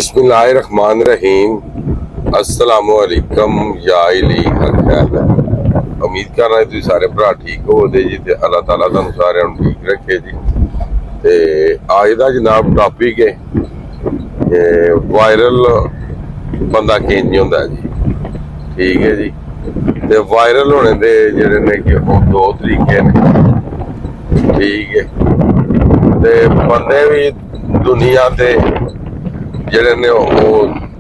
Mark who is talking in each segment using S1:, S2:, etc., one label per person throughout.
S1: बिस्मिल्लाहिर्रहमानिर्रहीम अस्सलामुअलैकुम या इली खैर। उम्मीद कर रहा तुम सारे भरा ठीक हो जी ते अल्लाह ताला तुहानू सारे ठीक रखे जी। ते अज का जनाब टॉपिक है वायरल बंदा किंज होंदा जी। ठीक है जी। ते वायरल होने दे जेहड़े ने कि दो तरीके ने। ठीक है। ते बंदे भी दुनिया ते जेहड़े ने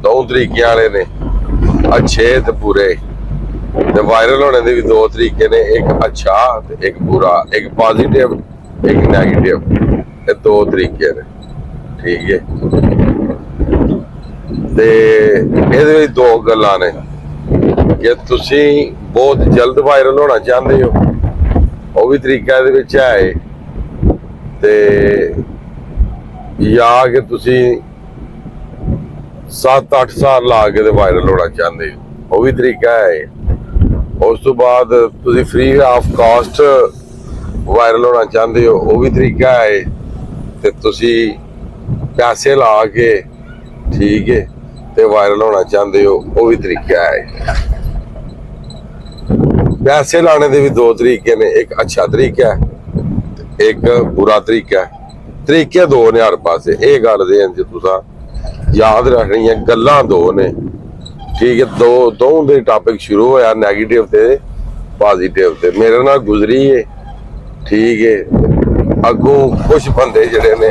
S1: दो तरीके वाले ने, अच्छे ते बुरे। ते वायरल होने के भी दो तरीके ने, एक अच्छा ते एक बुरा, एक पॉजिटिव एक नेगेटिव, ये दो तरीके ने। ठीक है। ते ਇਹਦੇ ਵਿੱਚ दो गल्लां ने कि तुसी बहुत जल्द वायरल होना चाहते हो, वो भी तरीका ਇਹਦੇ ਵਿੱਚ है, ते या कि तुसी 7-8 साल ला के वायरल होना चाहते हो, वो भी तरीका है। उस तो बाद तुसी फ्री ऑफ कॉस्ट वायरल होना चाहते हो, वो भी तरीका है। ते तुसी पैसे ला के, ठीक है, ते वायरल होना चाहते हो, वो भी तरीका है। पैसे लाने के भी दो तरीके ने, एक अच्छा तरीका है, एक बुरा तरीका है। तरीके दो ने हर पासे, ये गल तुसा याद रखनी है। गल्लां दो ने। ठीक है। दो दे टॉपिक शुरू होया नेगेटिव ते पॉजिटिव ते मेरे नाल गुजरी है। ठीक है। अगों कुछ बंदे जड़े ने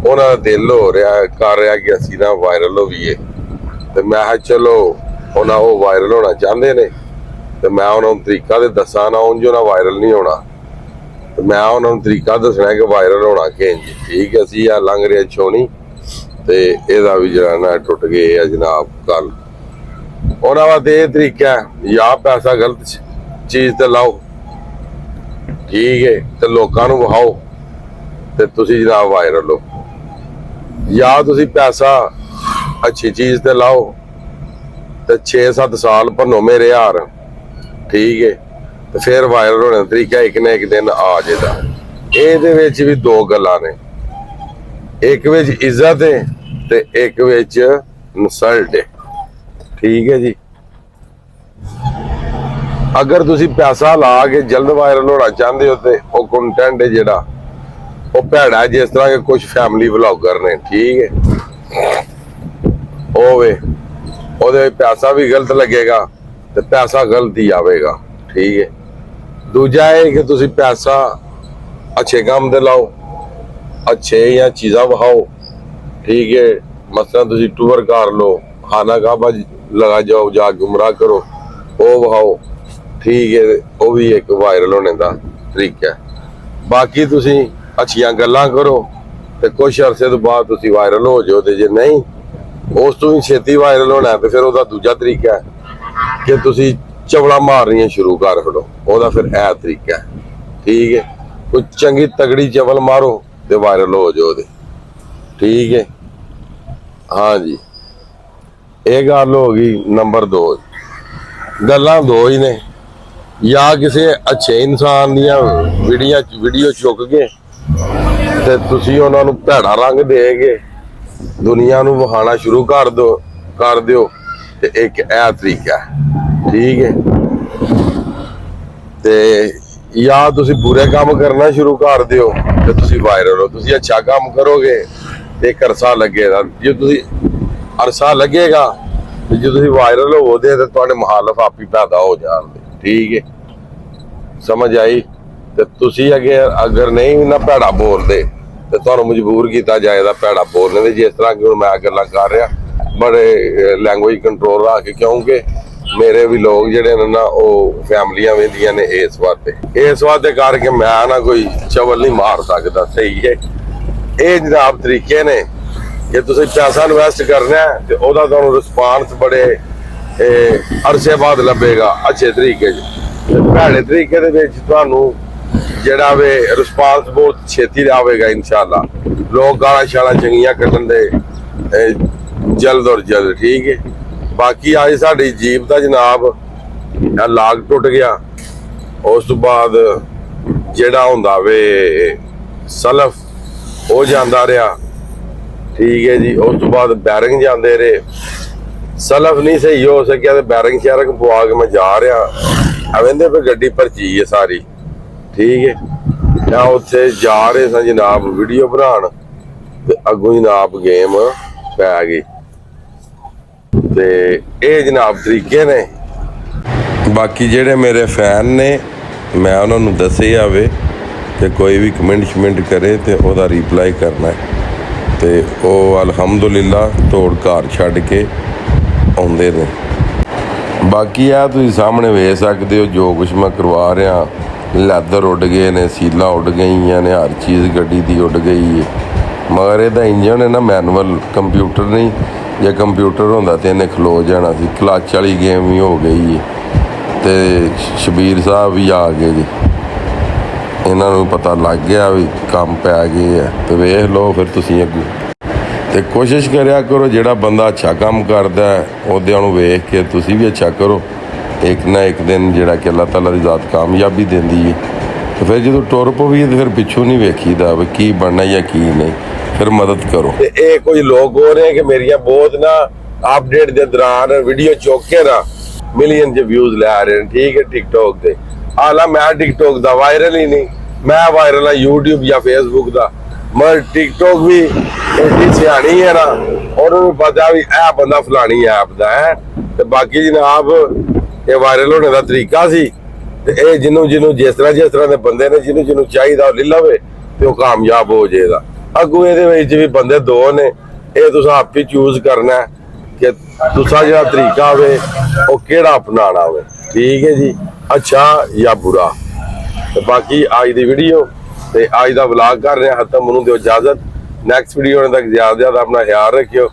S1: उन्हां दा दिल हो रहा कर रहा कि असीं ना वायरल होईए, ते मैं चलो उन्हां वो वायरल होना चाहते ने, ते मैं उन्हां नूं तरीका ते दसां ना, उंज उन्हां वायरल नहीं होना। ते मैं उन्हां नूं तरीका दसना कि वायरल होना किंज। ठीक है। असीं आ लंघ रहे छोनी ते एदा भी जरा ना टुट गए है जनाब कल। उन्हां दा ये तरीका है, या पैसा गलत चीज ते लाओ, ठीक है, ते लोकां नूं वहाओ ते तुसी जनाब वायरल हो, या तुसी पैसा अच्छी चीज ते लाओ ते 6-7 साल भन्नो मेरे यार, ठीक है, ते फिर वायरल होने का तरीका एक ना एक दिन आ जाएगा। ਇਹਦੇ ਵਿੱਚ भी दो गल्लां ने, एक विच इज्जत है ते एक विच इंसल्ट है। ठीक है जी। अगर तुसी पैसा ला के जल्द वायरल होना चाहते हो तो वो कंटेंट है जेड़ा वो भैड़ा है, जिस तरह के कुछ फैमिली व्लॉगर ने। ठीक है। ओदे पैसा भी गलत लगेगा तो पैसा गलत ही आवेगा। ठीक है। दूजा है कि तुसी पैसा अच्छे काम दे लाओ, अच्छे या चीज़ा वहाओ। ठीक है। मसलन तुसी टूर कर लो, खाना काबा लगा जाओ, जा गुमराह करो, वो वहाओ। ठीक है। वो भी एक वायरल होने का तरीका है। बाकी तुसी अच्छियां गल्लां करो तो कुछ अरसे तो बाद तुसी वायरल हो जाओ, ते जे नहीं उस तो भी छेती वायरल होना है तो फिर उसका दूजा तरीका है कि तुसी चवड़ा मारनियां शुरू कर छड़ो, ओदा फिर ए तरीका है। ठीक है। कोई चंगी तगड़ी चवल मारो तो वायरल हो जाओ। ठीक है। हाँ जी। ये गल हो गई नंबर 2। गल्लां दो ही ने, या किसी अच्छे इंसान दियां वीडियो चुक के ते तुसी उन्हां नूं भैड़ा रंग दे के दुनिया नूं विखाना शुरू कर दिओ ते एक ए तरीका है। ठीक है। ते या तुसी बुरे काम करना शुरू कर दिओ ते तुसी वायरल हो। तुसी अच्छा काम करोगे ते एक अरसा लगेगा, जो तुसी अरसा लगेगा तो जो तुसी वायरल होवोगे तो तुहाडे मुखालफ आप ही पैदा हो जाणगे। ठीक है। समझ आई। तो तुसी अगर नहीं ना भैड़ा बोलते तो तुहानू मजबूर किया जाएगा भैड़ा बोलने दे, जिस तरह कि मैं गल्लां कर रहा बड़े लैंग्वेज कंट्रोल रख के, क्योंकि मेरे भी लोग जेडे ने ना वो फैमिलियां वेंदियां ने इस वास्ते करके मैं ना कोई चवल नहीं मार सकता। सही है। ये जनाब तरीके ने कि तुसी पैसा इन्वेस्ट करना है तो ओदा तुहानू रिस्पांस बड़े अरसे बाद लभेगा अच्छे तरीके भैड़े तरीके दे विच तुहानू जेड़ा वे रिस्पांस बहुत छेती आवेगा इंशाअल्लाह। लोग गालां शालां चंगियां कड्डण दे जल्द और जल्द। ठीक है। बाकी आज साडी जीप दा जनाब लाग टुट गया, उस तो बाद जेड़ा हुंदा वे सलफ हो जांदा रहा, ਠੀਕ ਹੈ ਜੀ। ਉਸ ਤੋਂ ਬਾਅਦ ਬੈਰਿੰਗ ਜਾਂਦੇ ਰਹੇ, ਸਲਫ ਨਹੀਂ ਸਹੀ ਹੋ ਸਕਿਆ ਤੇ ਬੈਰਿੰਗ ਸ਼ੈਰਿੰਗ ਪਵਾ ਕੇ ਮੈਂ ਜਾ ਰਿਹਾ। ਆਵੇਂਦੇ ਫਿਰ ਗੱਡੀ ਭਰਜੀ ਹੈ ਸਾਰੀ, ਠੀਕ ਹੈ। ਮੈਂ ਉੱਥੇ ਜਾ ਰਹੇ ਸਾਂ ਜਨਾਬ ਵੀਡੀਓ ਬਣਾਉਣ, ਤੇ ਅੱਗੋਂ ਜਨਾਬ ਗੇਮ ਪੈ ਗਈ। ਤੇ ਇਹ ਜਨਾਬ ਤਰੀਕੇ ਨੇ। ਬਾਕੀ ਜਿਹੜੇ ਮੇਰੇ ਫੈਨ ਨੇ, ਮੈਂ ਉਹਨਾਂ ਨੂੰ ਦੱਸੇ ਜਾਵੇ ਕਿ ਕੋਈ ਵੀ ਕਮੈਂਟ ਕਰੇ ਤੇ ਉਹਦਾ ਰਿਪਲਾਈ ਕਰਨਾ ਹੈ। ਤੇ ਉਹ ਅਲਹਮਦੁਲਿਲਾ ਤੋੜ ਘਰ ਛੱਡ ਕੇ ਆਉਂਦੇ ਨੇ। ਬਾਕੀ ਆ ਤੁਸੀਂ ਸਾਹਮਣੇ ਵੇਖ ਸਕਦੇ ਹੋ ਜੋ ਕੁਛ ਮੈਂ ਕਰਵਾ ਰਿਹਾ। ਲੈਦਰ ਉੱਡ ਗਏ ਨੇ, ਸੀਲਾਂ ਉੱਡ ਗਈਆਂ ਨੇ, ਹਰ ਚੀਜ਼ ਗੱਡੀ ਦੀ ਉੱਡ ਗਈ ਹੈ। ਮਗਰ ਇਹਦਾ ਇੰਜਨ ਹੈ ਨਾ ਮੈਨੂਅਲ, ਕੰਪਿਊਟਰ ਨਹੀਂ। ਜੇ ਕੰਪਿਊਟਰ ਹੁੰਦਾ ਤੇ ਇਹਨੇ ਖਲੋ ਜਾਣਾ ਸੀ। ਕਲੱਚ ਵਾਲੀ ਗੇਮ ਵੀ ਹੋ ਗਈ ਹੈ। ਤੇ ਸ਼ਬੀਰ ਸਾਹਿਬ ਵੀ ਆ ਗਏ ਜੀ, ਇਹਨਾਂ ਨੂੰ ਪਤਾ ਲੱਗ ਗਿਆ ਵੀ ਕੰਮ ਪੈ ਗਏ ਆ। ਤੇ ਵੇਖ ਲਓ ਫਿਰ ਤੁਸੀਂ ਅੱਗੋਂ। ਤੇ ਕੋਸ਼ਿਸ਼ ਕਰਿਆ ਕਰੋ ਜਿਹੜਾ ਬੰਦਾ ਅੱਛਾ ਕੰਮ ਕਰਦਾ ਹੈ ਉਹਦੇ ਨੂੰ ਵੇਖ ਕੇ ਤੁਸੀਂ ਵੀ ਅੱਛਾ ਕਰੋ। ਇੱਕ ਨਾ ਇੱਕ ਦਿਨ ਜਿਹੜਾ ਕਿ ਅੱਲਾਹ ਤਾਲਾ ਦੀ ਜ਼ਾਤ ਕਾਮਯਾਬੀ ਦਿੰਦੀ ਹੈ। ਤੇ ਫਿਰ ਜਦੋਂ ਟੁਰ ਪਵੀਏ ਤੇ ਫਿਰ ਪਿੱਛੋਂ ਨਹੀਂ ਵੇਖੀਦਾ ਵੀ ਕੀ ਬਣਨਾ ਜਾਂ ਕੀ ਨਹੀਂ, ਫਿਰ ਮਦਦ ਕਰੋ। ਤੇ ਇਹ ਕੁਝ ਲੋਕ ਹੋ ਰਹੇ ਕਿ ਮੇਰੀਆਂ ਬਹੁਤ ਨਾ ਅਪਡੇਟ ਦੇ ਦੌਰਾਨ ਵੀਡੀਓ ਚੁੱਕ ਕੇ ਨਾ ਮਿਲੀਅਨ 'ਚ ਵਿਊਜ਼ ਲੈ ਰਹੇ ਨੇ, ਠੀਕ ਹੈ, ਟਿਕਟੋਕ ਤੇ। ਹਾਲਾਂ ਮੈਂ ਟਿਕਟੋਕ ਦਾ ਵਾਇਰਲ ਹੀ ਨਹੀਂ, ਮੈਂ ਵਾਇਰਲ ਆ YouTube ਜਾਂ Facebook ਦਾ। ਮਗਰ ਟਿਕਟੋਕ ਵੀ ਇੰਨੀ ਸਿਆਣੀ ਹੈ ਨਾ, ਉਹਨਾਂ ਨੂੰ ਪਤਾ ਵੀ ਇਹ ਬੰਦਾ ਫਲਾਣੀ ਐਪ ਦਾ ਹੈ। ਤੇ ਬਾਕੀ ਜਨਾਬ ਇਹ ਵਾਇਰਲ ਹੋਣੇ ਦਾ ਤਰੀਕਾ ਸੀ। ਤੇ ਇਹ ਜਿਹਨੂੰ ਜਿਸ ਤਰ੍ਹਾਂ ਦੇ ਬੰਦੇ ਨੇ, ਜਿਹਨੂੰ ਚਾਹੀਦਾ ਉਹ ਲੈ ਲਵੇ ਤੇ ਉਹ ਕਾਮਯਾਬ ਹੋ ਜਾਏਗਾ। ਅੱਗੋਂ ਇਹਦੇ ਵਿੱਚ ਵੀ ਬੰਦੇ ਦੋ ਨੇ, ਇਹ ਤੁਸੀਂ ਆਪ ਹੀ ਚੂਜ਼ ਕਰਨਾ ਹੈ ਕਿ ਤੁਸੀਂ ਜਿਹੜਾ ਤਰੀਕਾ ਹੋਵੇ ਉਹ ਕਿਹੜਾ ਅਪਣਾਉਣਾ ਹੋਵੇ, ਠੀਕ ਹੈ ਜੀ, ਅੱਛਾ ਜਾਂ ਬੁਰਾ। ਤੇ ਬਾਕੀ ਅੱਜ ਦੀ ਵੀਡੀਓ ਤੇ ਅੱਜ ਦਾ ਵਲੌਗ ਕਰ ਰਹੇ ਹਾਂ ਖਤਮ। ਮੈਨੂੰ ਦਿਓ ਇਜਾਜ਼ਤ। ਨੈਕਸਟ ਵੀਡੀਓ ਆਉਣ ਤੱਕ ਜ਼ਿਆਦਾ ਆਪਣਾ ਖਿਆਲ ਰੱਖਿਓ,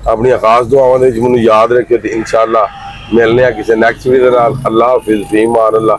S1: ਆਪਣੀਆਂ ਖਾਸ ਦੁਆਵਾਂ ਦੇ ਵਿੱਚ ਮੈਨੂੰ ਯਾਦ ਰੱਖਿਓ। ਤੇ ਇਨਸ਼ਾਅੱਲਾ ਮਿਲਨੇ ਆ ਕਿਸੇ ਨੈਕਸਟ ਵੀਡੀਓ ਦੇ ਨਾਲ। ਅੱਲਾਹ ਹਾਫਿਜ਼, ਫੀ ਅਮਾਨ ਅੱਲਾਹ।